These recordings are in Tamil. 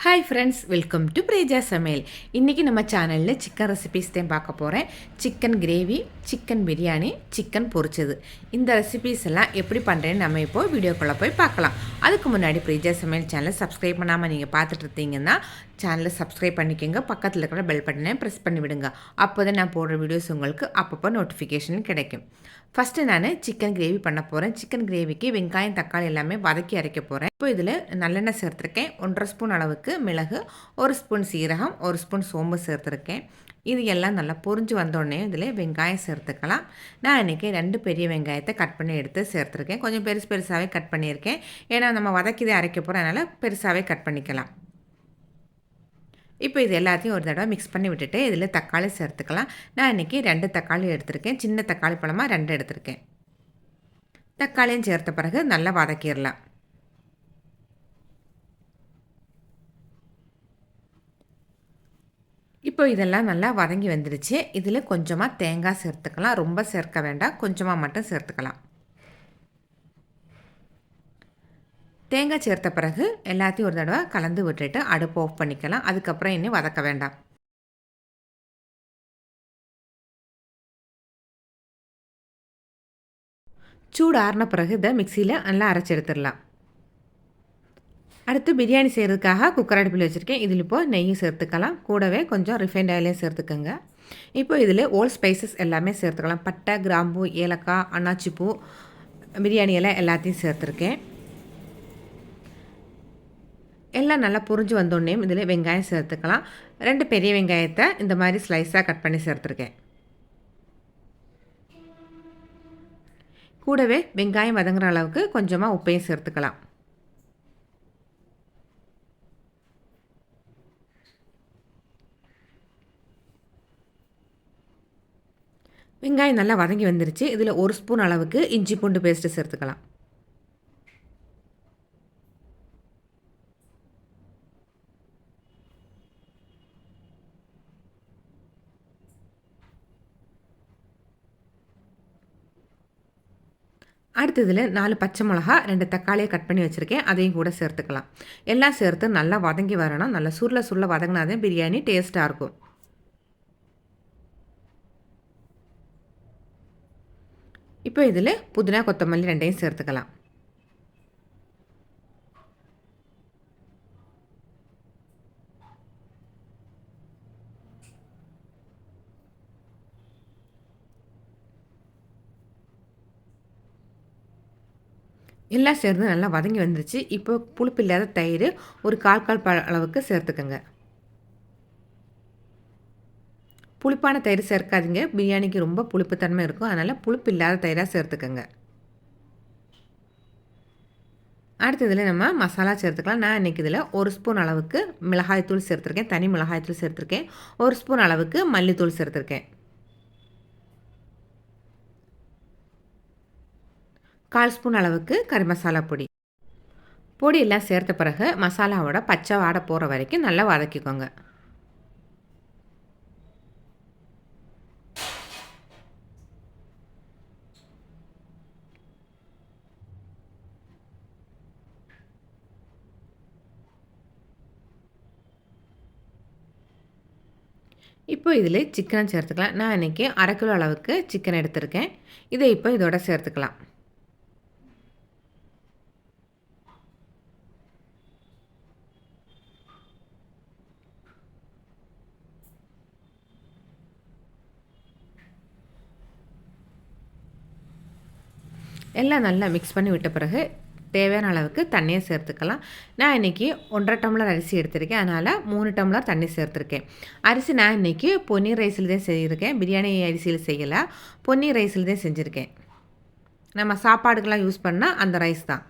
Hi friends, welcome to Preejasamayal. இன்றைக்கி நம்ம சேனலில் சிக்கன் ரெசிபீஸ் தான் பார்க்க போகிறேன். Chicken gravy, chicken biryani, chicken பொரிச்சது. இந்த ரெசிபீஸ் எல்லாம் எப்படி பண்ணுறேன்னு நம்ம இப்போது வீடியோக்குள்ளே போய் பார்க்கலாம். அதுக்கு முன்னாடி Preejasamayal சேனலை சப்ஸ்கிரைப் பண்ணாமல் நீங்கள் பார்த்துட்டு இருந்தீங்கன்னா சேனலை சப்ஸ்கிரைப் பண்ணிக்கோங்க. பக்கத்தில் இருக்கிற பெல் பட்டனை ப்ரெஸ் பண்ணி விடுங்க. அப்போ தான் நான் போடுற வீடியோஸ் உங்களுக்கு அப்பப்போ நோட்டிஃபிகேஷன் கிடைக்கும். ஃபஸ்ட்டு நான் சிக்கன் கிரேவி பண்ண போகிறேன். சிக்கன் கிரேவிக்கு வெங்காயம் தக்காளி எல்லாமே வதக்கி அரைக்க போகிறேன். இப்போ இதில் நல்லெண்ணெய் சேர்த்துருக்கேன். 1.5 ஸ்பூன் அளவுக்கு மிளகு, 1 ஸ்பூன் சீரகம், 1 ஸ்பூன் சோம்பு சேர்த்துருக்கேன். இது எல்லாம் நல்லா பொரிஞ்சு வந்தோடனே இதில் வெங்காயம் சேர்த்துக்கலாம். நான் இன்றைக்கி 2 பெரிய வெங்காயத்தை கட் பண்ணி எடுத்து சேர்த்துருக்கேன். கொஞ்சம் பெருசாகவே கட் பண்ணியிருக்கேன். ஏன்னா நம்ம வதக்கிதே அரைக்க போகிறோம், அதனால் பெருசாகவே கட் பண்ணிக்கலாம். இப்போ இது எல்லாத்தையும் ஒரு தடவை மிக்ஸ் பண்ணி விட்டுட்டு இதில் தக்காளி சேர்த்துக்கலாம். நான் இன்றைக்கி 2 தக்காளி எடுத்திருக்கேன். சின்ன தக்காளி பழமாக 2 எடுத்திருக்கேன். தக்காளியும் சேர்த்த பிறகு நல்லா வதக்கிடலாம். இப்போ இதெல்லாம் நல்லா வதங்கி வந்துடுச்சு. இதில் கொஞ்சமாக தேங்காய் சேர்த்துக்கலாம். ரொம்ப சேர்க்க வேண்டாம், கொஞ்சமாக மட்டும் சேர்த்துக்கலாம். தேங்காய் சேர்த்த பிறகு எல்லாத்தையும் ஒரு தடவை கலந்து விட்டுட்டு அடுப்பு ஆஃப் பண்ணிக்கலாம். அதுக்கப்புறம் இன்னும் வதக்க வேண்டாம். சூடு ஆறின பிறகு இதை மிக்சியில் நல்லா அரைச்சி எடுத்துடலாம். அடுத்து பிரியாணி செய்கிறதுக்காக குக்கர் அடுப்பில் வச்சுருக்கேன். இதில் இப்போது நெய்யும் சேர்த்துக்கலாம். கூடவே கொஞ்சம் ரிஃபைண்ட் ஆயிலையும் சேர்த்துக்கோங்க. இப்போ இதில் ஓல் ஸ்பைசஸ் எல்லாமே சேர்த்துக்கலாம். பட்டை, கிராம்பு, ஏலக்காய், அன்னாச்சிப்பூ, பிரியாணி இலை எல்லாத்தையும் சேர்த்துருக்கேன். எல்லாம் நல்லா புரிஞ்சு வந்தோடனே இதில் வெங்காயம் சேர்த்துக்கலாம். 2 பெரிய வெங்காயத்தை இந்த மாதிரி ஸ்லைஸாக கட் பண்ணி சேர்த்துருக்கேன். கூடவே வெங்காயம் வதங்குற அளவுக்கு கொஞ்சமாக உப்பையும் சேர்த்துக்கலாம். வெங்காயம் நல்லா வதங்கி வந்துருச்சு. இதில் 1 ஸ்பூன் அளவுக்கு இஞ்சி பூண்டு பேஸ்ட்டு சேர்த்துக்கலாம். அடுத்ததில் 4 பச்சை மிளகா, 2 தக்காளியை கட் பண்ணி வச்சுருக்கேன். அதையும் கூட சேர்த்துக்கலாம். எல்லாம் சேர்த்து நல்லா வதங்கி வரணும். நல்லா சுருள வதங்கினாதே பிரியாணி டேஸ்ட்டாக இருக்கும். இப்போ இதில் புதினா, கொத்தமல்லி 2யும் சேர்த்துக்கலாம். எல்லாம் சேர்ந்து நல்லா வதங்கி வந்துருச்சு. இப்போ புளிப்பு இல்லாத தயிர் ஒரு 1/4 அளவுக்கு சேர்த்துக்கோங்க. புளிப்பான தயிர் சேர்க்காதீங்க, பிரியாணிக்கு ரொம்ப புளிப்புத்தன்மை இருக்கும். அதனால் புளிப்பு இல்லாத தயிராக சேர்த்துக்கோங்க. அடுத்ததில் நம்ம மசாலா சேர்த்துக்கலாம். நான் இன்றைக்கி இதில் 1 ஸ்பூன் அளவுக்கு மிளகாய்த்தூள் சேர்த்துருக்கேன். தனி மிளகாய்த்தூள் சேர்த்துருக்கேன். 1 ஸ்பூன் அளவுக்கு மல்லித்தூள் சேர்த்துருக்கேன். 1/4 ஸ்பூன் அளவுக்கு கறி மசாலா பொடி. பொடி எல்லாம் சேர்த்த பிறகு மசாலாவோட பச்சை வாடை போகிற வரைக்கும் நல்லா வதக்கிக்கோங்க. இப்போ இதில் சிக்கன் சேர்த்துக்கலாம். நான் இன்றைக்கி 1/2 கிலோ அளவுக்கு சிக்கன் எடுத்திருக்கேன். இதை இப்போ இதோட சேர்த்துக்கலாம். எல்லாம் நல்லா மிக்ஸ் பண்ணி விட்ட பிறகு தேவையான அளவுக்கு தண்ணியை சேர்த்துக்கலாம். நான் இன்றைக்கி 1.5 டம்ளர் அரிசி எடுத்திருக்கேன். அதனால் 3 டம்ளர் தண்ணி சேர்த்துருக்கேன். அரிசி நான் இன்றைக்கி பொன்னி ரைஸில் தான் செய்திருக்கேன். பிரியாணி அரிசியில் செய்யலை, பொன்னி ரைஸில் தான் செஞ்சுருக்கேன். நம்ம சாப்பாடுக்கெல்லாம் யூஸ் பண்ணால் அந்த ரைஸ் தான்.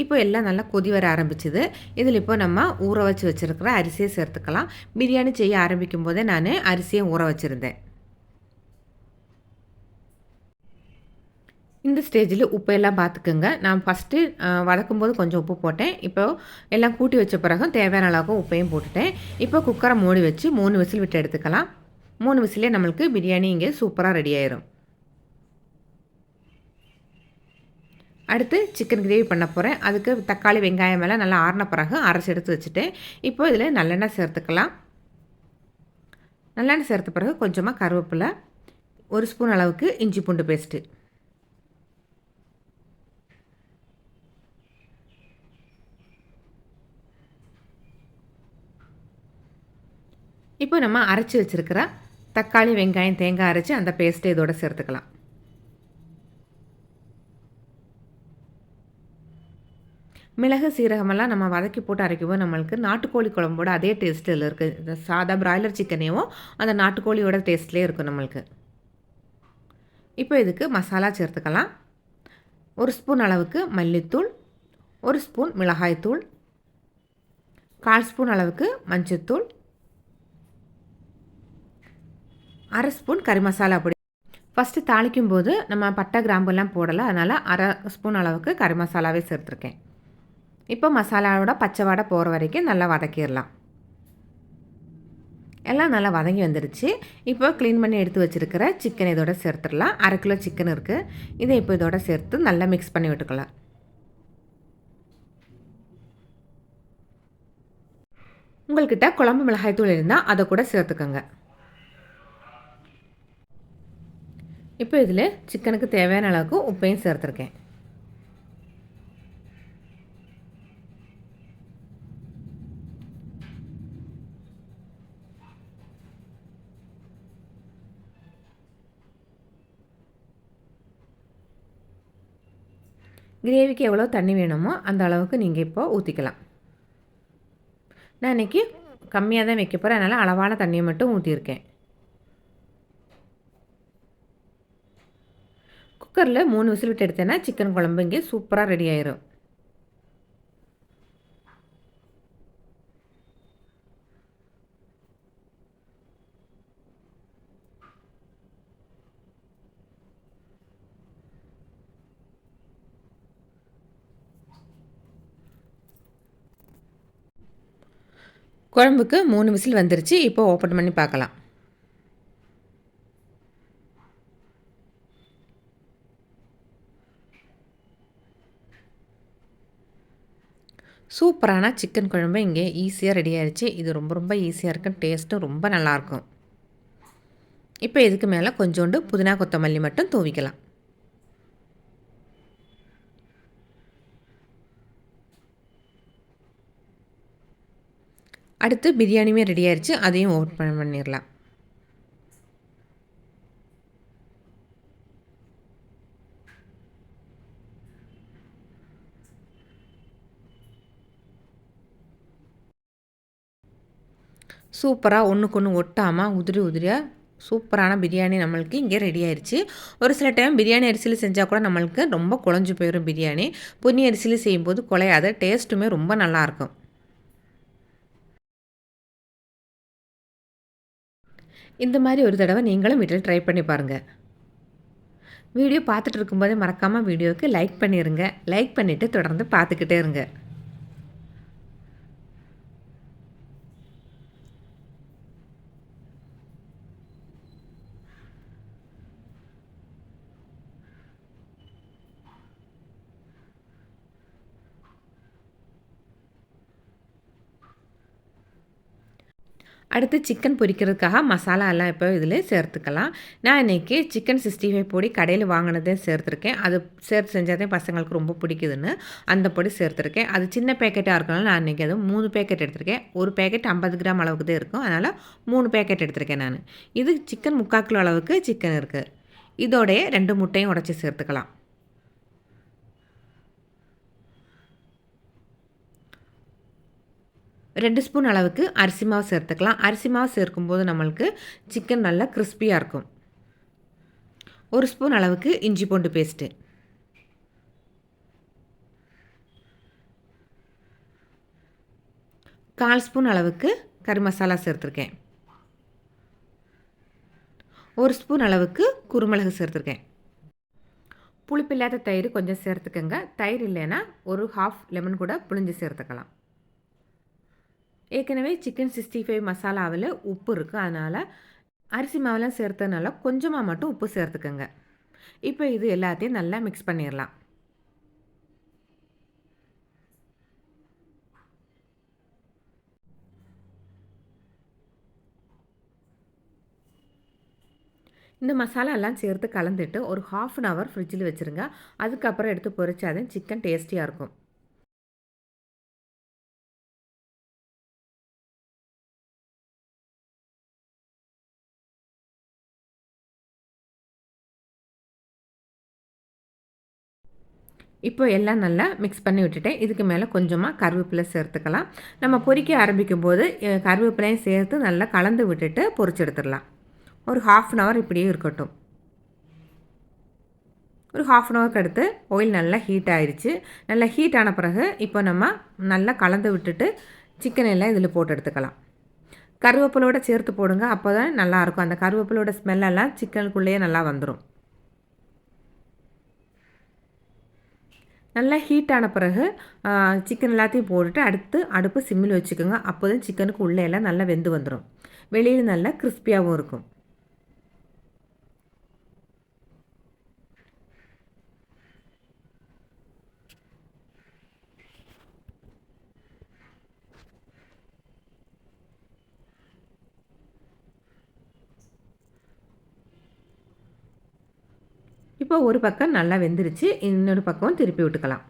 இப்போ எல்லாம் நல்லா கொதி வர ஆரம்பிச்சுது. இதில் இப்போ நம்ம ஊற வச்சுருக்கிற அரிசியை சேர்த்துக்கலாம். பிரியாணி செய்ய ஆரம்பிக்கும் போதே நான் அரிசியை ஊற வச்சுருந்தேன். இந்த ஸ்டேஜில் உப்பெல்லாம் பார்த்துக்குங்க. நான் ஃபஸ்ட்டு வதக்கும்போது கொஞ்சம் உப்பு போட்டேன். இப்போது எல்லாம் கூட்டி வச்ச பிறகும் தேவையான அளவுக்கு உப்பையும் போட்டுட்டேன். இப்போ குக்கரை மூடி வச்சு 3 விசில் விட்டு எடுத்துக்கலாம். 3 விசிலே நம்மளுக்கு பிரியாணி இங்கே சூப்பராக ரெடி ஆயிரும். அடுத்து சிக்கன் கிரேவி பண்ண போகிறேன். அதுக்கு தக்காளி வெங்காயம் எல்லாம் நல்லா ஆறின பிறகு அரைச்சி எடுத்து வச்சுட்டேன். இப்போ இதில் நல்லெண்ணெய் சேர்த்துக்கலாம். நல்லெண்ணெய் சேர்த்த பிறகு கொஞ்சமாக கருவேப்பிலை, 1 ஸ்பூன் அளவுக்கு இஞ்சி பூண்டு பேஸ்ட்டு. இப்போ நம்ம அரைச்சி வச்சுருக்கிற தக்காளி வெங்காயம் தேங்காய் அரைச்சி அந்த பேஸ்ட்டை இதோட சேர்த்துக்கலாம். மிளகு சீரகமெல்லாம் நம்ம வதக்கி போட்டு அரைக்கும்போது நம்மளுக்கு நாட்டுக்கோழி குழம்போட அதே டேஸ்ட்டு இதில் இருக்குது. இந்த சாதா பிராய்லர் சிக்கனையும் அந்த நாட்டுக்கோழியோட டேஸ்ட்லேயே இருக்கும் நம்மளுக்கு. இப்போ இதுக்கு மசாலா சேர்த்துக்கலாம். 1 ஸ்பூன் அளவுக்கு மல்லித்தூள், 1 ஸ்பூன் மிளகாய்த்தூள், 1/4 ஸ்பூன் அளவுக்கு மஞ்சத்தூள், 1/2 ஸ்பூன் கறி மசாலா பொடி. ஃபஸ்ட்டு தாளிக்கும் போது நம்ம பட்டை கிராம்புலாம் போடலை, அதனால் 1/2 ஸ்பூன் அளவுக்கு கறி மசாலாவே சேர்த்துருக்கேன். இப்போ மசாலாவோட பச்சை வாடை போகிற வரைக்கும் நல்லா வதக்கிடலாம். எல்லாம் நல்லா வதங்கி வந்துடுச்சு. இப்போ க்ளீன் பண்ணி எடுத்து வச்சுருக்கிற சிக்கன் இதோட சேர்த்துடலாம். 1/2 கிலோ சிக்கன் இருக்குது. இதை இப்போ இதோட சேர்த்து நல்லா மிக்ஸ் பண்ணி விட்டுக்கலாம். உங்கள்கிட்ட குழம்பு மிளகாய்த்தூள் இருந்தால் அதை கூட சேர்த்துக்கோங்க. இப்போ இதில் சிக்கனுக்கு தேவையான அளவுக்கு உப்பையும் சேர்த்துருக்கேன். கிரேவிக்கு எவ்வளோ தண்ணி வேணுமோ அந்த அளவுக்கு நீங்கள் இப்போ ஊற்றிக்கலாம். நான் இன்றைக்கி கம்மியாக தான் வைக்க போகிறேன், அதனால் அளவான தண்ணியை மட்டும் ஊற்றியிருக்கேன். குக்கரில் 3 விசில் விட்டு எடுத்தேன்னா சிக்கன் குழம்பு இங்கே சூப்பராக ரெடி ஆயிரும். குழம்புக்கு 3 விசில் வந்துருச்சு. இப்போ ஓப்பன் பண்ணி பார்க்கலாம். சூப்பரான சிக்கன் குழம்பு இங்கே ஈஸியாக ரெடி ஆயிடுச்சு. இது ரொம்ப ரொம்ப ஈஸியாக இருக்கும், டேஸ்ட்டும் ரொம்ப நல்லாயிருக்கும். இப்போ இதுக்கு மேலே கொஞ்சோண்டு புதினா கொத்தமல்லி மட்டும் தூவிக்கலாம். அடுத்து பிரியாணியுமே ரெடி ஆயிடுச்சு, அதையும் ஓப்பன் பண்ணிடலாம். சூப்பராக ஒன்றுக்கு ஒன்று ஒட்டாமல் உதிரி உதிரியாக சூப்பரான பிரியாணி நம்மளுக்கு இங்கே ரெடி ஆயிடுச்சு. ஒரு சில டைம் பிரியாணி அரிசியில் செஞ்சால் கூட நம்மளுக்கு ரொம்ப குழஞ்சி போயிடும் பிரியாணி. பொன்னி அரிசியில் செய்யும்போது குழையாத, டேஸ்ட்டுமே ரொம்ப நல்லாயிருக்கும். இந்த மாதிரி ஒரு தடவை நீங்களும் வீட்டில் ட்ரை பண்ணி பாருங்கள். வீடியோ பார்த்துட்டு இருக்கும்போதே மறக்காமல் வீடியோவுக்கு லைக் பண்ணிடுங்க. லைக் பண்ணிவிட்டு தொடர்ந்து பார்த்துக்கிட்டே இருங்க. அடுத்து சிக்கன் பொரிக்கிறதுக்காக மசாலா எல்லாம் இப்போ இதில் சேர்த்துக்கலாம். நான் இன்றைக்கி சிக்கன் 65 பொடி கடையில் வாங்கினதே சேர்த்துருக்கேன். அது சேர்த்து செஞ்சாதே பசங்களுக்கு ரொம்ப பிடிக்குதுன்னு அந்த பொடி சேர்த்துருக்கேன். அது சின்ன பேக்கெட்டாக இருக்கனால நான் இன்றைக்கி அது 3 பேக்கெட் எடுத்திருக்கேன். ஒரு பேக்கெட் 50 கிராம் அளவுக்கு தான் இருக்கும், அதனால் 3 பேக்கெட் எடுத்திருக்கேன் நான். இது சிக்கன் 3/4 கிலோ அளவுக்கு சிக்கன் இருக்குது. இதோடைய 2 முட்டையும் உடச்சி சேர்த்துக்கலாம். 2 ஸ்பூன் அளவுக்கு அரிசி மாவு சேர்த்துக்கலாம். அரிசி மாவு சேர்க்கும்போது நம்மளுக்கு சிக்கன் நல்லா கிறிஸ்பியாக இருக்கும். 1 ஸ்பூன் அளவுக்கு இஞ்சி பூண்டு பேஸ்ட்டு, 1/4 ஸ்பூன் அளவுக்கு கறி மசாலா சேர்த்துருக்கேன். 1 ஸ்பூன் அளவுக்கு குருமிளகு சேர்த்துருக்கேன். புளிப்பில்லாத தயிர் கொஞ்சம் சேர்த்துக்கோங்க. தயிர் இல்லைன்னா ஒரு 1/2 லெமன் கூட புளிஞ்சு சேர்த்துக்கலாம். ஏற்கனவே சிக்கன் 65 மசாலாவில் உப்பு இருக்குது, அதனால் அரிசி மாவெல்லாம் சேர்த்ததுனால கொஞ்சமாக மட்டும் உப்பு சேர்த்துக்கோங்க. இப்போ இது எல்லாத்தையும் நல்லா மிக்ஸ் பண்ணிடலாம். இந்த மசாலா எல்லாம் சேர்த்து கலந்துட்டு ஒரு 1/2 அன் ஹவர் ஃப்ரிட்ஜில் வச்சுருங்க. அதுக்கப்புறம் எடுத்து பொரிச்சாதான் சிக்கன் டேஸ்டியாக இருக்கும். இப்போ எல்லாம் நல்லா மிக்ஸ் பண்ணி விட்டுட்டேன். இதுக்கு மேலே கொஞ்சமாக கருவேப்பிலை சேர்த்துக்கலாம். நம்ம பொரிக்க ஆரம்பிக்கும்போது கருவேப்பிலையும் சேர்த்து நல்லா கலந்து விட்டுட்டு பொரிச்சு எடுத்துடலாம். ஒரு 1/2 அன் ஹவர் இப்படியே இருக்கட்டும். ஒரு 1/2 அன் ஹவருக்கு அடுத்து ஆயில் நல்லா ஹீட் ஆயிடுச்சு. நல்லா ஹீட் ஆன பிறகு இப்போ நம்ம நல்லா கலந்து விட்டுட்டு சிக்கன் எல்லாம் இதில் போட்டு எடுத்துக்கலாம். கருவேப்பிலோட சேர்த்து போடுங்க. அப்போ தான் நல்லாயிருக்கும். அந்த கருவேப்பிலோட ஸ்மெல்லெல்லாம் சிக்கனுக்குள்ளேயே நல்லா வந்துடும். நல்லா ஹீட் ஆன பிறகு சிக்கன் எல்லாத்தையும் போட்டுட்டு அடுத்து அடுப்பு சிம்மில் வச்சுக்கோங்க. அப்போ தான் சிக்கனுக்கு உள்ளே எல்லாம் நல்லா வெந்து வந்துடும். வெளியில் நல்லா கிறிஸ்பியாகவும் இருக்கும். இப்போ ஒரு பக்கம் நல்லா வெந்துருச்சு. இன்னொரு பக்கம் திருப்பி விட்டுக்கலாம்.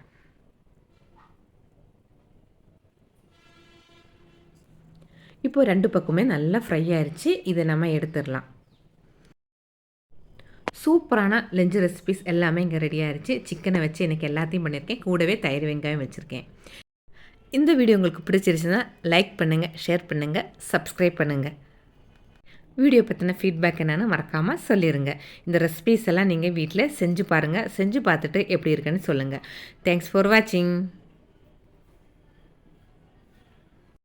இப்போ 2 பக்கமே நல்லா ஃப்ரை ஆயிடுச்சு. இதை நம்ம எடுத்துடலாம். சூப்பரான லஞ்ச் ரெசிபீஸ் எல்லாமே இங்கே ரெடி ஆயிடுச்சு. சிக்கனை வச்சு எனக்கு எல்லாத்தையும் பண்ணியிருக்கேன். கூடவே தயிர் வெங்காயம் வச்சுருக்கேன். இந்த வீடியோ உங்களுக்கு பிடிச்சிருச்சுன்னா லைக் பண்ணுங்கள், ஷேர் பண்ணுங்கள், சப்ஸ்கிரைப் பண்ணுங்கள். வீடியோ பற்றின ஃபீட்பேக் என்னென்னு மறக்காமல் சொல்லிடுங்க. இந்த ரெசிபீஸ் எல்லாம் நீங்கள் வீட்டில் செஞ்சு பாருங்கள். செஞ்சு பார்த்துட்டு எப்படி இருக்குன்னு சொல்லுங்கள். தேங்க்ஸ் ஃபார் வாட்சிங்.